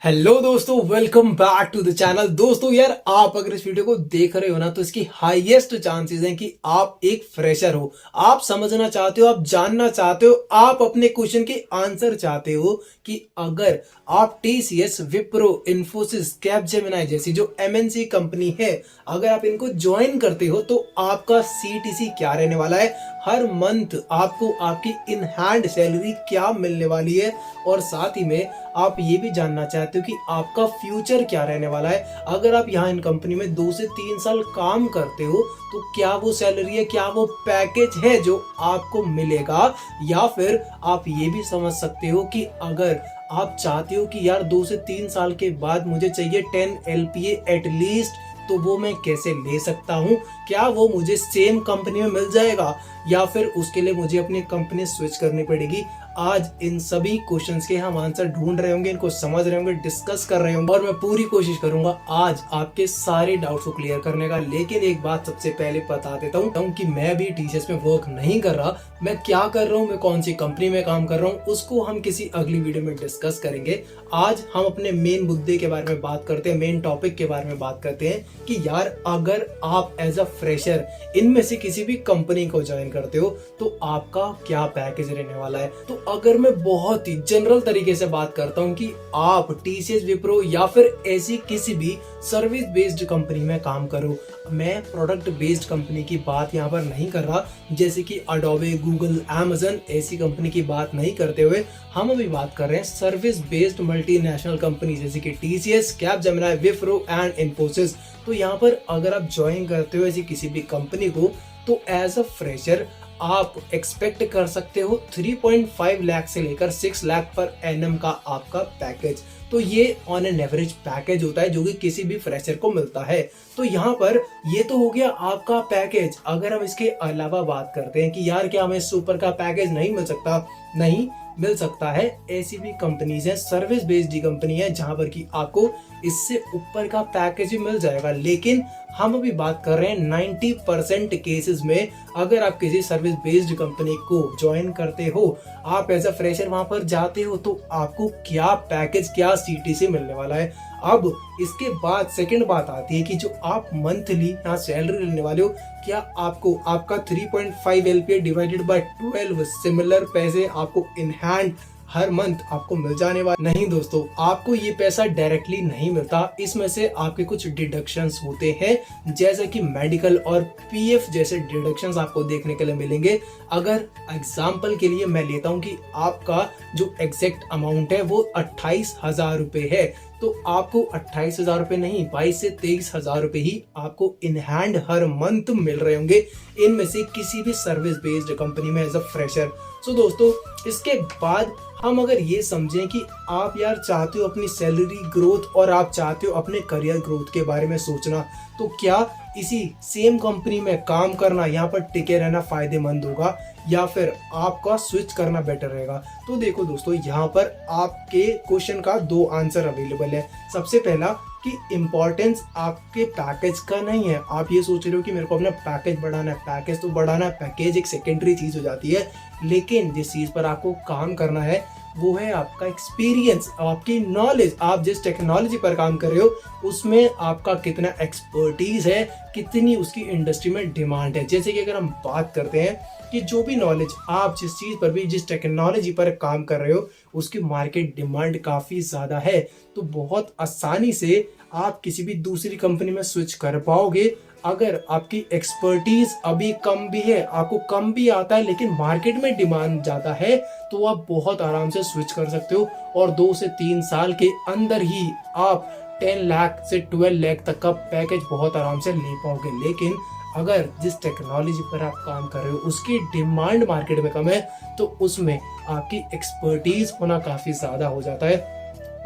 Hello दोस्तों, welcome back to the channel. दोस्तों यार, आप अगर इस वीडियो को देख रहे हो ना, तो इसकी हाईएस्ट चांसेस हैं कि आप एक फ्रेशर हो। आप समझना चाहते हो, आप जानना चाहते हो, आप अपने क्वेश्चन के आंसर चाहते हो कि अगर आप टीसीएस, विप्रो, इन्फोसिस, कैपजेमिनी जैसी जो एमएनसी कंपनी है, अगर आप इनको ज्वाइन करते हो तो आपका सीटीसी क्या रहने वाला है, हर मंथ आपको आपकी इन हैंड सैलरी क्या मिलने वाली है, और साथ ही में आप ये भी जानना चाहते हो कि आपका फ्यूचर क्या रहने वाला है। अगर आप यहाँ इन कंपनी में 2 से 3 साल काम करते हो तो क्या वो सैलरी है, क्या वो पैकेज है जो आपको मिलेगा, या फिर आप ये भी समझ सकते हो कि अगर आप चाहते हो कि यार 2 से 3 साल के बाद मुझे चाहिए 10 एलपीए एटलीस्ट, तो वो मैं कैसे ले सकता हूँ, क्या वो मुझे सेम कंपनी में मिल जाएगा, या फिर उसके लिए मुझे अपनी कंपनी स्विच करनी पड़ेगी। आज इन सभी क्वेश्चंस के हम आंसर ढूंढ रहे होंगे, इनको समझ रहे होंगे, डिस्कस कर रहे होंगे, और मैं पूरी कोशिश करूंगा आज आपके सारे डाउट्स को क्लियर करने का। लेकिन एक बात सबसे पहले बता देता हूँ कि मैं भी टीसीएस में वर्क नहीं कर रहा। मैं क्या कर रहा हूँ, मैं कौन सी कंपनी में काम कर रहा हूँ, उसको हम किसी अगली वीडियो में डिस्कस करेंगे। आज हम अपने मेन मुद्दे के बारे में बात करते हैं, मेन टॉपिक के बारे में बात करते हैं कि यार अगर आप एज अ फ्रेशर इनमें से किसी भी कंपनी को ज्वाइन करते हो तो आपका क्या पैकेज रहने वाला है। तो अगर मैं बहुत ही जनरल तरीके से बात करता हूं कि आप टीसीएस, विप्रो या फिर ऐसी किसी भी सर्विस बेस्ड कंपनी में काम करो, मैं प्रोडक्ट बेस्ड कंपनी की बात यहाँ पर नहीं कर रहा, जैसे कि अडोबे, गूगल, अमेज़न ऐसी कंपनी की बात नहीं करते हुए हम अभी बात कर रहे हैं सर्विस बेस्ड मल्टीनेशनल कंपनी जैसे कि TCS, Capgemini, Wipro and Infosys. तो यहाँ पर अगर आप ज्वाइन करते हो ऐसी किसी भी कंपनी को, तो एज अ फ्रेशर आप एक्सपेक्ट कर सकते हो 3.5 लाख से लेकर 6 लाख पर एनएम का आपका पैकेज। तो ये ऑन एन एवरेज पैकेज होता है जो कि किसी भी फ्रेशर को मिलता है। तो यहाँ पर ये तो हो गया आपका पैकेज। अगर हम इसके अलावा बात करते हैं कि यार क्या हमें सुपर का पैकेज नहीं मिल सकता, नहीं मिल सकता है। ऐसी भी कंपनीज है, सर्विस बेस्ड कंपनी है, जहां पर कि आपको इससे ऊपर का पैकेज भी मिल जाएगा। लेकिन हम अभी बात कर रहे हैं 90% केसेस में, अगर आप किसी सर्विस बेस्ड कंपनी को ज्वाइन करते हो, आप एज अ फ्रेशर वहां पर जाते हो, तो आपको क्या पैकेज, क्या सीटीसी मिलने वाला है। अब इसके बाद सेकंड बात आती है कि जो आप मंथली यहाँ सैलरी लेने वाले हो, क्या आपको आपका 3.5 एलपीए डिवाइडेड बाय 12 सिमिलर पैसे आपको इन हैंड हर मंथ आपको मिल जाने वाला? नहीं दोस्तों, आपको ये पैसा डायरेक्टली नहीं मिलता। इसमें से आपके कुछ डिडक्शंस होते हैं, जैसे कि मेडिकल और पीएफ जैसे डिडक्शंस आपको देखने के लिए मिलेंगे। अगर एग्जांपल के लिए मैं लेता हूं कि आपका जो एग्जैक्ट अमाउंट है वो 28,000 रुपए है, तो आपको 28,000 रुपए नहीं, 22 से 23,000 रुपए ही आपको इन हैंड हर मंथ मिल रहे होंगे, इनमें से किसी भी सर्विस बेस्ड कंपनी में एज अ फ्रेशर। सो दोस्तों, इसके बाद हम अगर ये समझें कि आप यार चाहते हो अपनी सैलरी ग्रोथ और आप चाहते हो अपने करियर ग्रोथ के बारे में सोचना, तो क्या इसी सेम कंपनी में काम करना, यहाँ पर टिके रहना फायदेमंद होगा, या फिर आपका स्विच करना बेटर रहेगा? तो देखो दोस्तों, यहाँ पर आपके क्वेश्चन का 2 आंसर अवेलेबल है। सबसे पहला कि इम्पोर्टेंस आपके पैकेज का नहीं है। आप ये सोच रहे हो कि मेरे को अपना पैकेज बढ़ाना है, पैकेज तो बढ़ाना है, पैकेज एक सेकेंडरी चीज हो जाती है। लेकिन जिस चीज पर आपको काम करना है वो है आपका एक्सपीरियंस, आपकी नॉलेज। आप जिस टेक्नोलॉजी पर काम कर रहे हो उसमें आपका कितना एक्सपर्टीज है, कितनी उसकी इंडस्ट्री में डिमांड है। जैसे कि अगर हम बात करते हैं कि जो भी नॉलेज आप जिस चीज पर भी, जिस टेक्नोलॉजी पर काम कर रहे हो, उसकी मार्केट डिमांड काफी ज्यादा है, तो बहुत आसानी से आप किसी भी दूसरी कंपनी में स्विच कर पाओगे। अगर आपकी एक्सपर्टीज अभी कम भी है, आपको कम भी आता है, लेकिन मार्केट में डिमांड ज्यादा है, तो आप बहुत आराम से स्विच कर सकते हो और 2 से 3 साल के अंदर ही आप 10 लाख से 12 लाख तक का पैकेज बहुत आराम से ले पाओगे। लेकिन अगर जिस टेक्नोलॉजी पर आप काम कर रहे हो उसकी डिमांड मार्केट में कम है, तो उसमें आपकी एक्सपर्टीज होना काफी ज्यादा हो जाता है।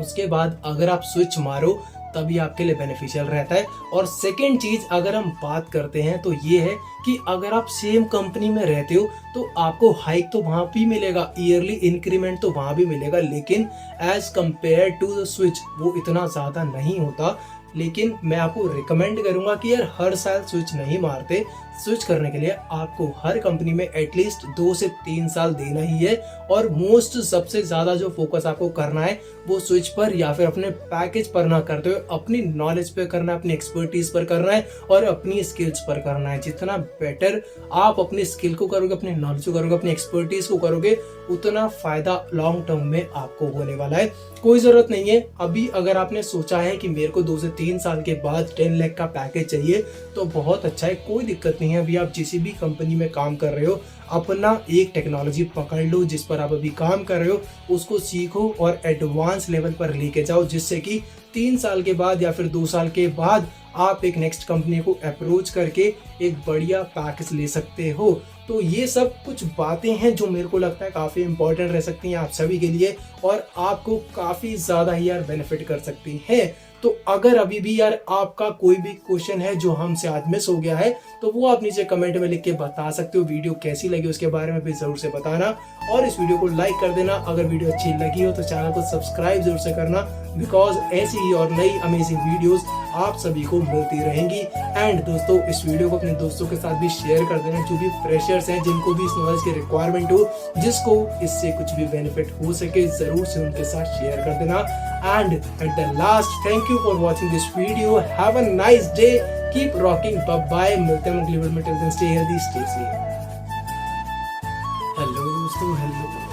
उसके बाद अगर आप स्विच मारो तभी आपके लिए बेनिफिशियल रहता है। और सेकेंड चीज अगर हम बात करते हैं तो ये है कि अगर आप सेम कंपनी में रहते हो तो आपको हाइक तो वहां भी मिलेगा, ईयरली इंक्रीमेंट तो वहां भी मिलेगा, लेकिन as compared to the switch वो इतना ज्यादा नहीं होता। लेकिन मैं आपको रिकमेंड करूंगा कि यार हर साल स्विच नहीं मारते, स्विच करने के लिए आपको हर कंपनी में एटलीस्ट 2 से 3 साल देना ही है। और मोस्ट सबसे ज्यादा जो फोकस आपको करना है वो स्विच पर या फिर अपने पैकेज पर ना करते हुए अपनी नॉलेज पे करना है, अपनी एक्सपर्टीज पर करना है और अपनी स्किल्स पर करना है। जितना बेटर आप अपनी स्किल को करोगे, अपनी नॉलेज को करोगे, अपनी एक्सपर्टीज को करोगे, उतना फायदा लॉन्ग टर्म में आपको होने वाला है। कोई जरूरत नहीं है अभी अगर आपने सोचा है कि मेरे को 2 से 3 साल के बाद 10 लाख का पैकेज चाहिए तो बहुत अच्छा है, कोई दिक्कत नहीं है। अभी आप जिस भी कंपनी में काम कर रहे हो अपना एक टेक्नोलॉजी पकड़ लो जिस पर आप अभी काम कर रहे हो, उसको सीखो और एडवांस लेवल पर लेके जाओ, जिससे कि 3 साल के बाद या फिर 2 साल के बाद आप एक नेक्स्ट कंपनी को अप्रोच करके एक बढ़िया पैकेज ले सकते हो। तो ये सब कुछ बातें हैं जो मेरे को लगता है काफी इंपॉर्टेंट रह सकती हैं आप सभी के लिए और आपको काफी ज्यादा ही यार बेनिफिट कर सकती हैं। तो अगर अभी भी यार आपका कोई भी क्वेश्चन है जो हमसे आज मिस हो गया है तो वो आप नीचे कमेंट में लिख के बता सकते हो। वीडियो कैसी लगी उसके बारे में भी जरूर से बताना और इस वीडियो को लाइक कर देना। अगर वीडियो अच्छी लगी हो तो चैनल को सब्सक्राइब जरूर से करना, बिकॉज ऐसी ही और नई अमेजिंग वीडियोस आप सभी को मिलती रहेंगी। एंड दोस्तों इस वीडियो को अपने दोस्तों के साथ भी शेयर कर देना जो भी फ्रेशर्स हैं, जिनको भी इस नॉलेज की रिक्वायरमेंट हो, जिसको इससे कुछ भी बेनिफिट हो सके, जरूर से उनके साथ शेयर कर देना। And at the last thank you for watching this video. Have a nice day, keep rocking, bye. मिलते हैं अगली वीडियो में, till then stay healthy, stay safe. Hello दोस्तों, हेलो।